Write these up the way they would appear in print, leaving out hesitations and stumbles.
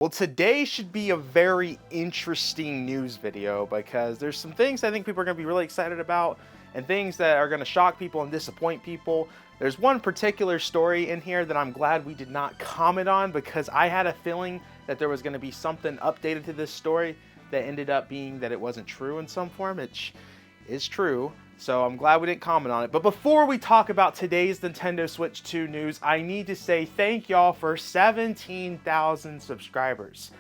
Well, today should be a very interesting news video because there's some things I think people are going to be really excited about and things that are going to shock people and disappoint people. There's one particular story in here that I'm glad we did not comment on because I had a feeling that there was going to be something updated to this story that ended up being that it wasn't true in some form, which is true. So I'm glad we didn't comment on it. But before we talk about today's Nintendo Switch 2 news, I need to say thank y'all for 17,000 subscribers.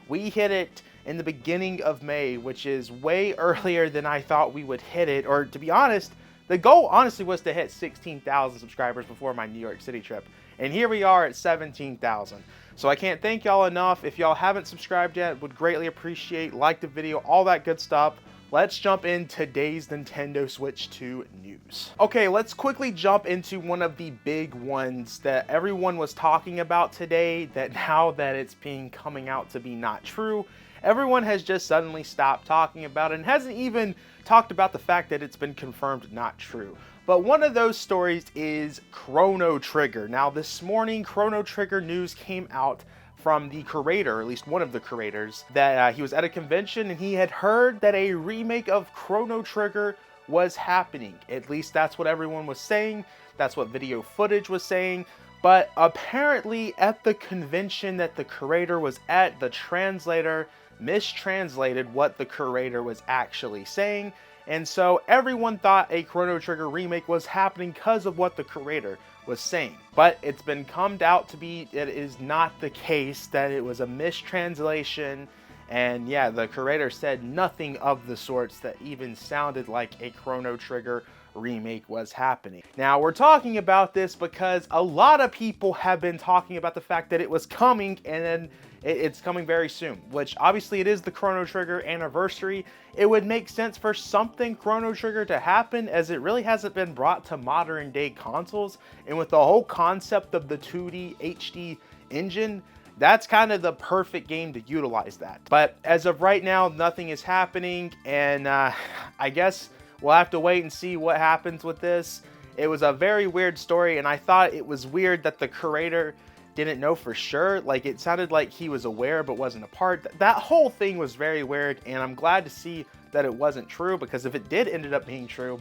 We hit it in the beginning of May, which is way earlier than I thought we would hit it. Or to be honest, the goal honestly was to hit 16,000 subscribers before my New York City trip. And here we are at 17,000. So I can't thank y'all enough. If y'all haven't subscribed yet, would greatly appreciate, like the video, all that good stuff. Let's jump in today's Nintendo Switch 2 news. Okay, let's quickly jump into one of the big ones that everyone was talking about today, that now that it's being coming out to be not true, everyone has just suddenly stopped talking about it and hasn't even talked about the fact that it's been confirmed not true. But one of those stories is Chrono Trigger. Now this morning, Chrono Trigger news came out from the creator, or at least one of the creators, that he was at a convention and he had heard that a remake of Chrono Trigger was happening. At least that's what everyone was saying. That's what video footage was saying. But apparently at the convention that the creator was at, the translator mistranslated what the creator was actually saying. And so everyone thought a Chrono Trigger remake was happening because of what the creator was saying. But it's been come out to be it is not the case, that it was a mistranslation. And yeah, the creator said nothing of the sorts that even sounded like a Chrono Trigger remake was happening. Now we're talking about this because a lot of people have been talking about the fact that it was coming, and then it's coming very soon, which obviously it is the Chrono Trigger anniversary. It would make sense for something Chrono Trigger to happen, as it really hasn't been brought to modern day consoles, and with the whole concept of the 2D HD engine, that's kind of the perfect game to utilize that. But as of right now, nothing is happening, and I guess we'll have to wait and see what happens with this. It was a very weird story, and I thought it was weird that the creator didn't know for sure. Like, it sounded like he was aware but wasn't a part. That whole thing was very weird, and I'm glad to see that it wasn't true, because if it did ended up being true,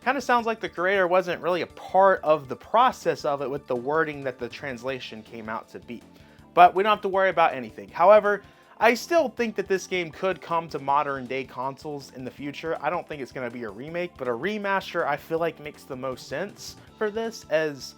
kind of sounds like the creator wasn't really a part of the process of it with the wording that the translation came out to be. But we don't have to worry about anything. However, I still think that this game could come to modern day consoles in the future. I don't think it's going to be a remake, but a remaster I feel like makes the most sense for this, as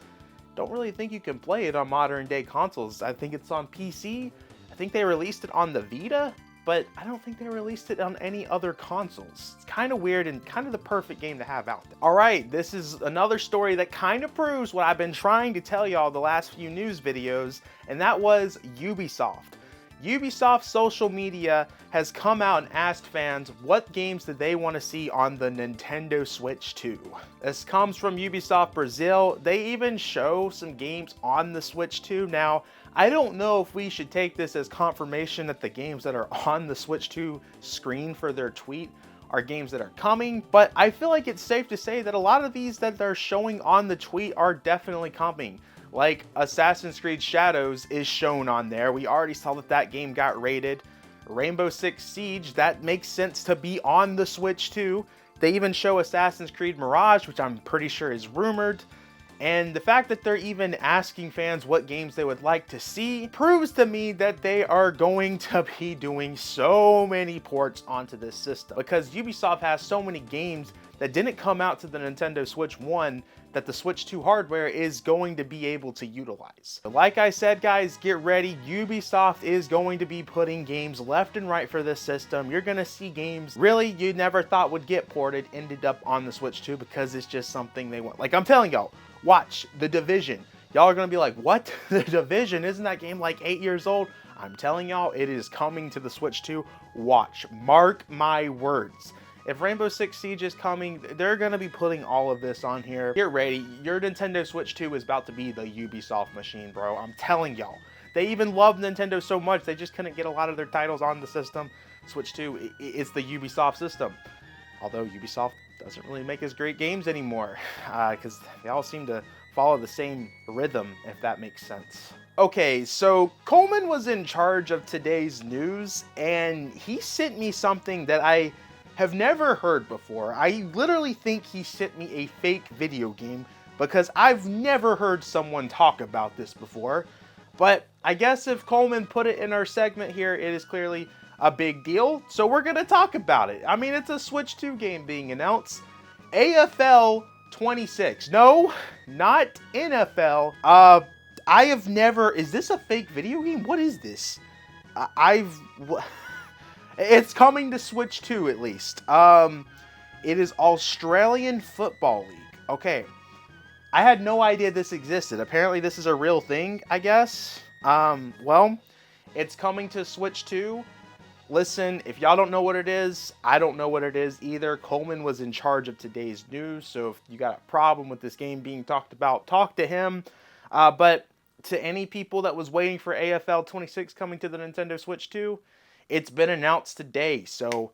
don't really think you can play it on modern day consoles. I think it's on PC. I think they released it on the Vita, but I don't think they released it on any other consoles. It's kind of weird and kind of the perfect game to have out there. All right, this is another story that kind of proves what I've been trying to tell y'all the last few news videos, and that was Ubisoft. Ubisoft social media has come out and asked fans what games did they want to see on the Nintendo Switch 2. This comes from Ubisoft Brazil. They even show some games on the Switch 2. Now, I don't know if we should take this as confirmation that the games that are on the Switch 2 screen for their tweet are games that are coming, but I feel like it's safe to say that a lot of these that they're showing on the tweet are definitely coming. Like Assassin's Creed Shadows is shown on there. We already saw that that game got rated. Rainbow Six Siege, that makes sense to be on the Switch too. They even show Assassin's Creed Mirage, which I'm pretty sure is rumored. And the fact that they're even asking fans what games they would like to see proves to me that they are going to be doing so many ports onto this system, because Ubisoft has so many games that didn't come out to the Nintendo Switch 1 that the Switch 2 hardware is going to be able to utilize. But like I said, guys, get ready. Ubisoft is going to be putting games left and right for this system. You're going to see games really you never thought would get ported ended up on the Switch 2 because it's just something they want. Like, I'm telling y'all, watch The Division. Y'all are going to be like, what? The Division? Isn't that game like 8 years old? I'm telling y'all, it is coming to the Switch 2. Watch. Mark my words. If Rainbow Six Siege is coming, they're going to be putting all of this on here. Get ready. Your Nintendo Switch 2 is about to be the Ubisoft machine, bro. I'm telling y'all. They even love Nintendo so much, they just couldn't get a lot of their titles on the system. Switch 2, it's the Ubisoft system. Although Ubisoft doesn't really make as great games anymore, because they all seem to follow the same rhythm, if that makes sense. Okay, so Coleman was in charge of today's news, and he sent me something that I have never heard before. I literally think he sent me a fake video game because I've never heard someone talk about this before. But I guess if Coleman put it in our segment here, it is clearly a big deal, so we're gonna talk about it. I mean, it's a Switch 2 game being announced. AFL 26. No, not NFL. I have never. Is this a fake video game? What is this? It's coming to Switch 2 at least. It is Australian Football League. Okay, I had no idea this existed. Apparently, this is a real thing, I guess. Well, it's coming to Switch 2. Listen, if y'all don't know what it is, I don't know what it is either. Coleman was in charge of today's news, so if you got a problem with this game being talked about, talk to him. But to any people that was waiting for AFL 26 coming to the Nintendo Switch 2, it's been announced today. So,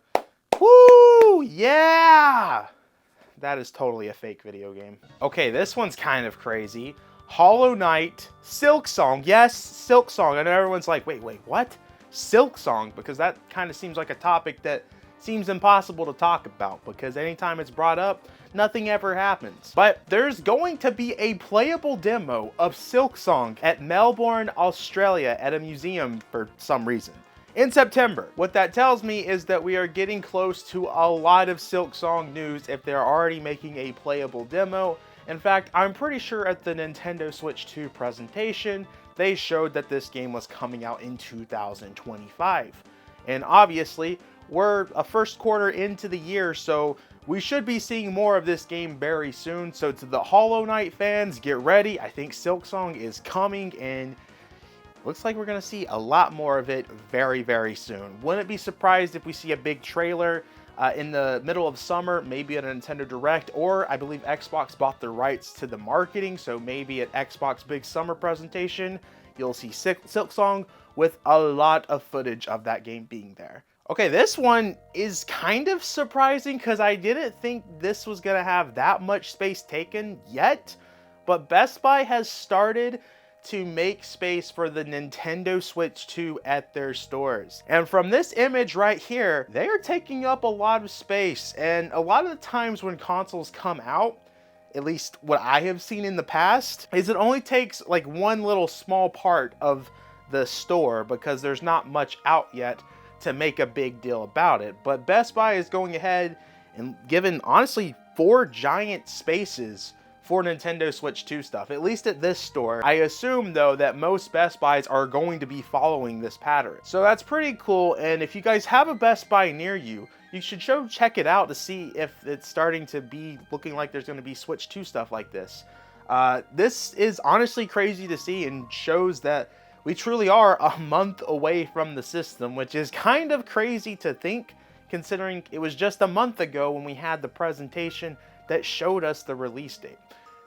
woo, yeah! That is totally a fake video game. Okay, this one's kind of crazy. Hollow Knight, Silksong. Yes, Silksong. I know everyone's like, wait, what? Silksong? Because that kind of seems like a topic that seems impossible to talk about, because anytime it's brought up, nothing ever happens. But there's going to be a playable demo of Silksong at Melbourne, Australia at a museum for some reason in September. What that tells me is that we are getting close to a lot of Silksong news if they're already making a playable demo. In fact, I'm pretty sure at the Nintendo Switch 2 presentation, they showed that this game was coming out in 2025. And obviously, we're a first quarter into the year, so we should be seeing more of this game very soon. So to the Hollow Knight fans, get ready. I think Silksong is coming, and looks like we're going to see a lot more of it very, very soon. Wouldn't be surprised if we see a big trailer in the middle of summer, maybe at a Nintendo Direct, or I believe Xbox bought the rights to the marketing, so maybe at Xbox Big Summer presentation, you'll see Silksong with a lot of footage of that game being there. Okay, this one is kind of surprising because I didn't think this was going to have that much space taken yet, but Best Buy has started to make space for the Nintendo Switch 2 at their stores. And from this image right here, they are taking up a lot of space. And a lot of the times when consoles come out, at least what I have seen in the past, is it only takes like one little small part of the store because there's not much out yet to make a big deal about it. But Best Buy is going ahead and given, honestly, 4 giant spaces for Nintendo Switch 2 stuff, at least at this store. I assume, though, that most Best Buys are going to be following this pattern. So that's pretty cool, and if you guys have a Best Buy near you, you should check it out to see if it's starting to be looking like there's going to be Switch 2 stuff like this. This is honestly crazy to see and shows that we truly are a month away from the system, which is kind of crazy to think, considering it was just a month ago when we had the presentation that showed us the release date.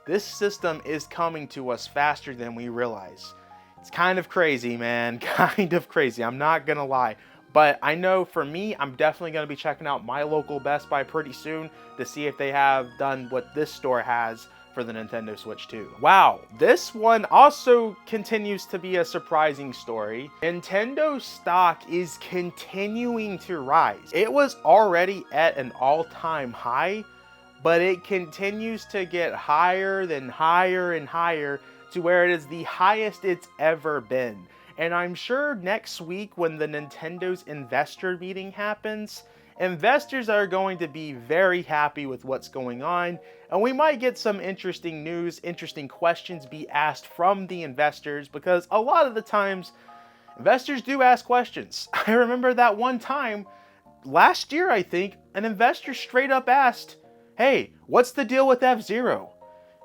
This system is coming to us faster than we realize. It's kind of crazy, man. Kind of crazy. I'm not gonna lie. But I know for me, I'm definitely gonna be checking out my local Best Buy pretty soon to see if they have done what this store has for the Nintendo Switch 2. Wow, this one also continues to be a surprising story. Nintendo stock is continuing to rise. It was already at an all-time high, but it continues to get higher than higher and higher to where it is the highest it's ever been. And I'm sure next week when the Nintendo's investor meeting happens, investors are going to be very happy with what's going on, and we might get some interesting news, interesting questions be asked from the investors, because a lot of the times, investors do ask questions. I remember that one time, last year I think, an investor straight up asked, "Hey, what's the deal with F-Zero?"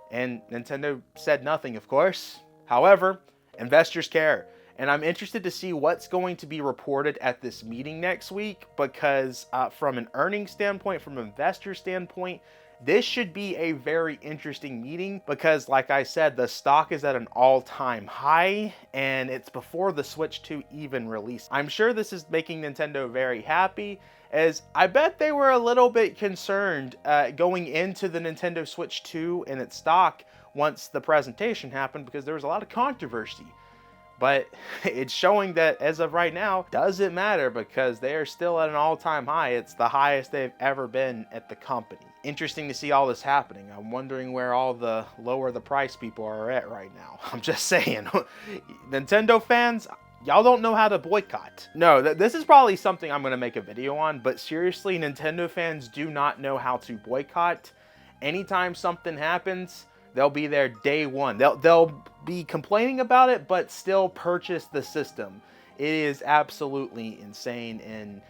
And Nintendo said nothing, of course. However, investors care. And I'm interested to see what's going to be reported at this meeting next week, because from an earnings standpoint, from an investor standpoint, this should be a very interesting meeting because, like I said, the stock is at an all-time high and it's before the Switch 2 even released. I'm sure this is making Nintendo very happy, as I bet they were a little bit concerned going into the Nintendo Switch 2 and its stock once the presentation happened, because there was a lot of controversy. But it's showing that as of right now, doesn't matter because they are still at an all-time high. It's the highest they've ever been at the company. Interesting to see all this happening. I'm wondering where all the lower the price people are at right now. I'm just saying. Nintendo fans, y'all don't know how to boycott. No, this is probably something I'm going to make a video on, but seriously, Nintendo fans do not know how to boycott. Anytime something happens, they'll be there day one. They'll be complaining about it, but still purchase the system. It is absolutely insane, and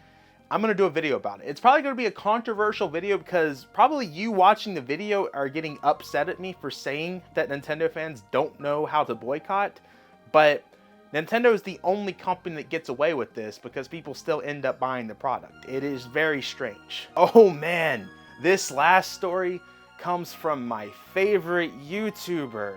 I'm going to do a video about it. It's probably going to be a controversial video because probably you watching the video are getting upset at me for saying that Nintendo fans don't know how to boycott, but Nintendo is the only company that gets away with this because people still end up buying the product. It is very strange. Oh man, this last story comes from my favorite YouTuber,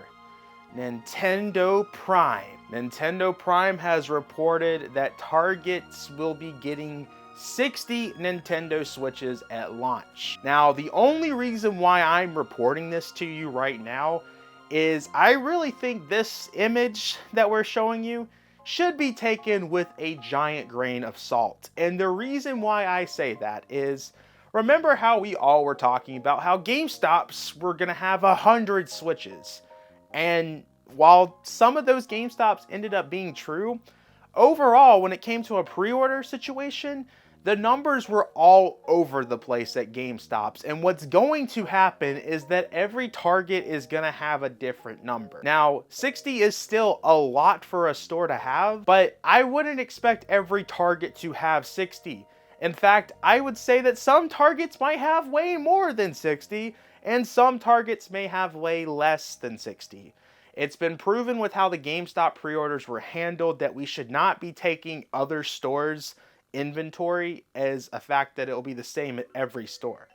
Nintendo Prime. Nintendo Prime has reported that Targets will be getting 60 Nintendo Switches at launch. Now, the only reason why I'm reporting this to you right now is I really think this image that we're showing you should be taken with a giant grain of salt. And the reason why I say that is, remember how we all were talking about how GameStops were gonna have 100 Switches. And while some of those GameStops ended up being true, overall, when it came to a pre-order situation, the numbers were all over the place at GameStops. And what's going to happen is that every Target is going to have a different number. Now, 60 is still a lot for a store to have, but I wouldn't expect every Target to have 60. In fact, I would say that some Targets might have way more than 60, and some Targets may have way less than 60. It's been proven with how the GameStop pre-orders were handled that we should not be taking other stores' inventory as a fact that it'll be the same at every store.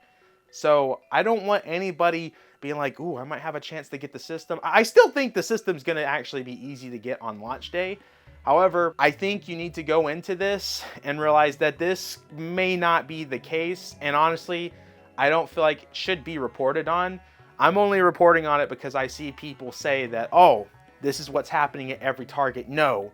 So I don't want anybody being like, ooh, I might have a chance to get the system. I still think the system's going to actually be easy to get on launch day. However, I think you need to go into this and realize that this may not be the case. And honestly, I don't feel like it should be reported on. I'm only reporting on it because I see people say that, oh, this is what's happening at every Target. No.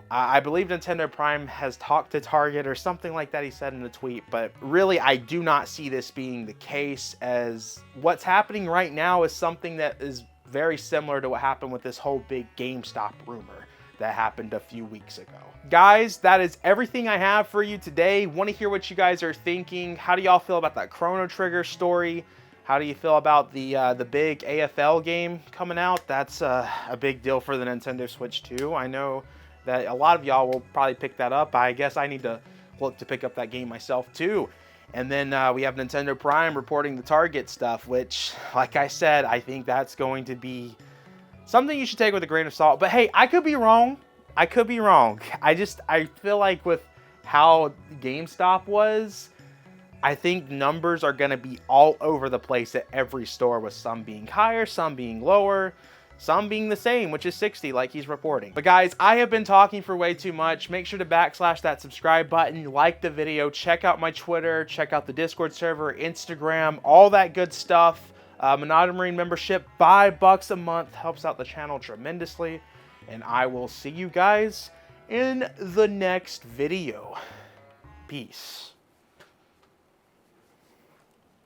I believe Nintendo Prime has talked to Target or something like that, he said in a tweet, but really I do not see this being the case, as what's happening right now is something that is very similar to what happened with this whole big GameStop rumor that happened a few weeks ago. Guys, that is everything I have for you today. Want to hear what you guys are thinking. How do y'all feel about that Chrono Trigger story? How do you feel about the big AFL game coming out? That's a big deal for the Nintendo Switch too. I know that a lot of y'all will probably pick that up. I guess I need to look to pick up that game myself too. And then we have Nintendo Prime reporting the Target stuff, which, like I said, I think that's going to be something you should take with a grain of salt. But hey, I could be wrong. I feel like with how GameStop was, I think numbers are going to be all over the place at every store, with some being higher, some being lower, some being the same, which is 60 like he's reporting. But guys, I have been talking for way too much. Make sure to backslash that subscribe button, like the video, check out my Twitter, check out the Discord server, Instagram, all that good stuff. Monado Marine membership, $5 a month, helps out the channel tremendously. And I will see you guys in the next video. Peace.